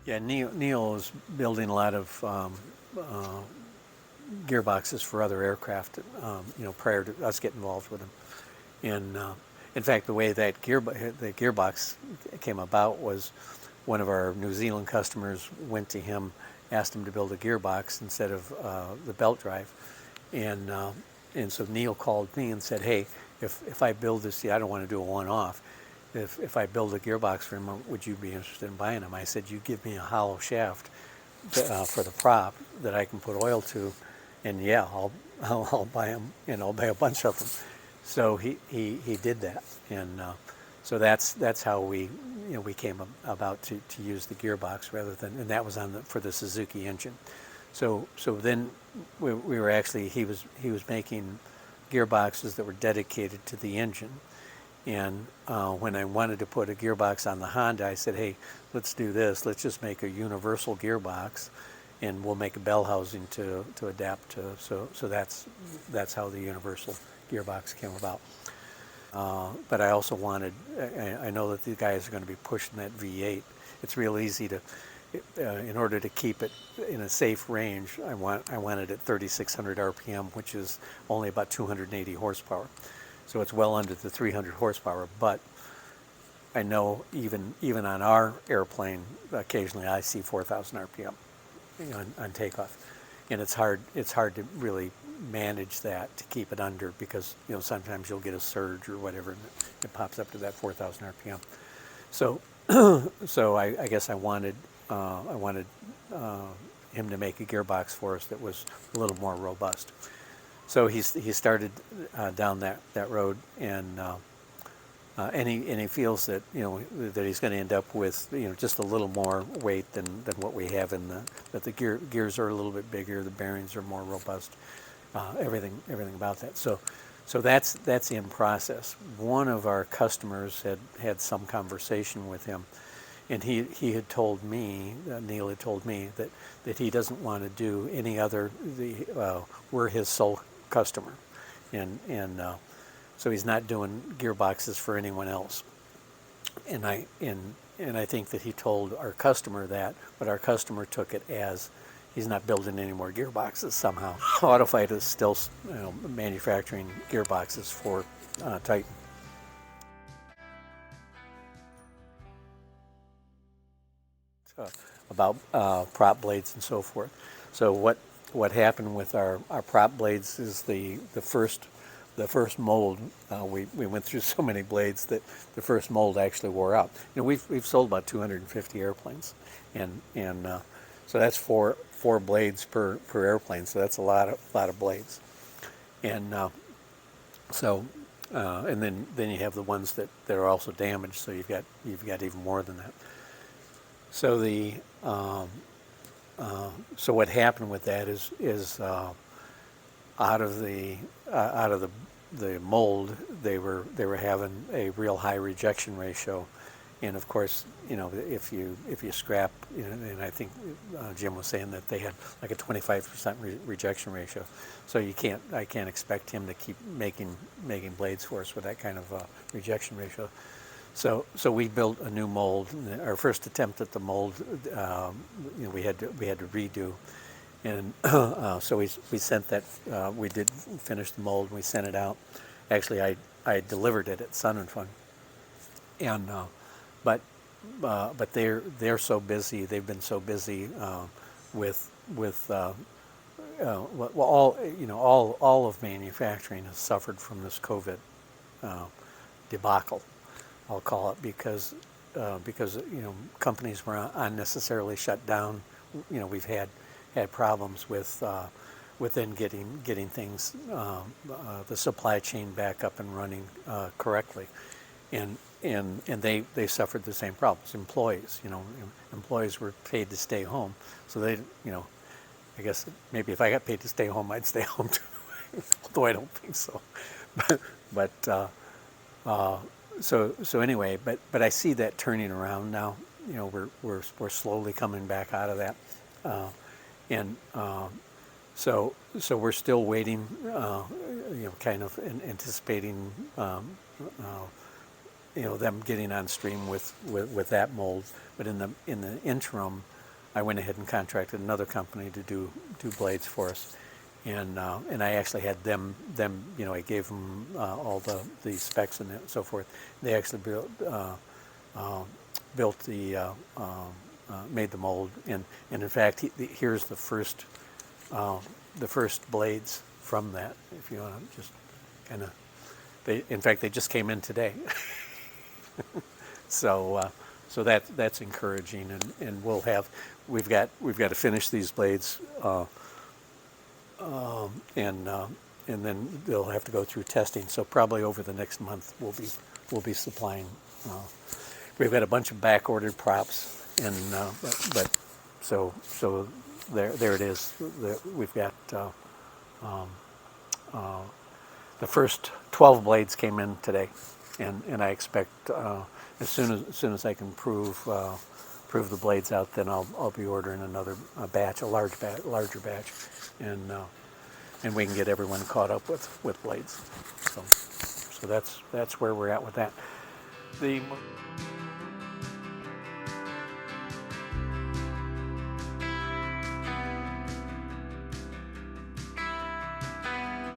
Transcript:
Yeah, Neil is building a lot of uh, gearboxes for other aircraft, prior to us getting involved with them. And in fact, the way that the gearbox came about was one of our New Zealand customers went to him, asked him to build a gearbox instead of the belt drive, and uh, and so Neil called me and said, "Hey, if I build this, I don't want to do a one-off. If I build a gearbox for him, would you be interested in buying him?" I said, "You give me a hollow shaft for the prop that I can put oil to, and yeah, I'll buy them, and I'll buy a bunch of them." So he did that, and so that's how we came about to use the gearbox rather than, and that was for the Suzuki engine. So then we were actually he was making gearboxes that were dedicated to the engine, and when I wanted to put a gearbox on the Honda, I said, "Hey, let's do this. Let's just make a universal gearbox, and we'll make a bell housing to adapt to." So that's how the universal gearbox came about. But I also wanted. I know that the guys are going to be pushing that V8. It's real easy to. In order to keep it in a safe range, I wanted it 3,600 RPM, which is only about 280 horsepower. So it's well under the 300 horsepower, but I know even on our airplane, occasionally I see 4,000 RPM on takeoff, and it's hard to really manage that to keep it under, because sometimes you'll get a surge or whatever and it pops up to that 4,000 RPM. So so I guess I wanted him to make a gearbox for us that was a little more robust. So he started down that road, and he feels that that he's going to end up with just a little more weight than what we have that the gears are a little bit bigger, the bearings are more robust, everything about that. So that's in process. One of our customers had some conversation with him, and he had told me, Neil had told me that he doesn't want to do any other. We're his sole customer, and so he's not doing gearboxes for anyone else. And I think that he told our customer that, but our customer took it as he's not building any more gearboxes somehow. Autofight is still manufacturing gearboxes for Titan. About prop blades and so forth. So what happened with our prop blades is the first mold. We went through so many blades that the first mold actually wore out. We've sold about 250 airplanes, and so that's four blades per airplane. So that's a lot of blades, and so and then you have the ones that are also damaged. So you've got even more than that. So so what happened with that is out of the mold, they were having a real high rejection ratio, and of course, if you scrap, and I think Jim was saying that they had like a 25% rejection ratio, so I can't expect him to keep making blades for us with that kind of rejection ratio. So we built a new mold. Our first attempt at the mold, we had to redo, and so we sent that. We did finish the mold. And we sent it out. Actually, I delivered it at Sun and Fun, and but they're so busy. They've been so busy with well, all of manufacturing has suffered from this COVID debacle, I'll call it, because companies were unnecessarily shut down. We've had problems with then getting things, the supply chain back up and running correctly, and they suffered the same problems. Employees were paid to stay home, so they I guess maybe if I got paid to stay home, I'd stay home too, although I don't think so. but so anyway, but I see that turning around now. We're slowly coming back out of that, and so we're still waiting, kind of anticipating them getting on stream with that mold. But in the interim, I went ahead and contracted another company to do blades for us, and I actually had them I gave them all the specs and so forth. They actually built made the mold, and in fact here's the first blades from that. If you want to just kind of, in fact they just came in today. So that's encouraging, and we've got to finish these blades, and then they'll have to go through testing. So probably over the next month we'll be supplying. We've got a bunch of back ordered props, and but so there it is. We've got the first 12 blades came in today, and I expect as soon as I can prove the blades out, then I'll be ordering another batch, larger batch, and we can get everyone caught up with blades. So that's where we're at with that.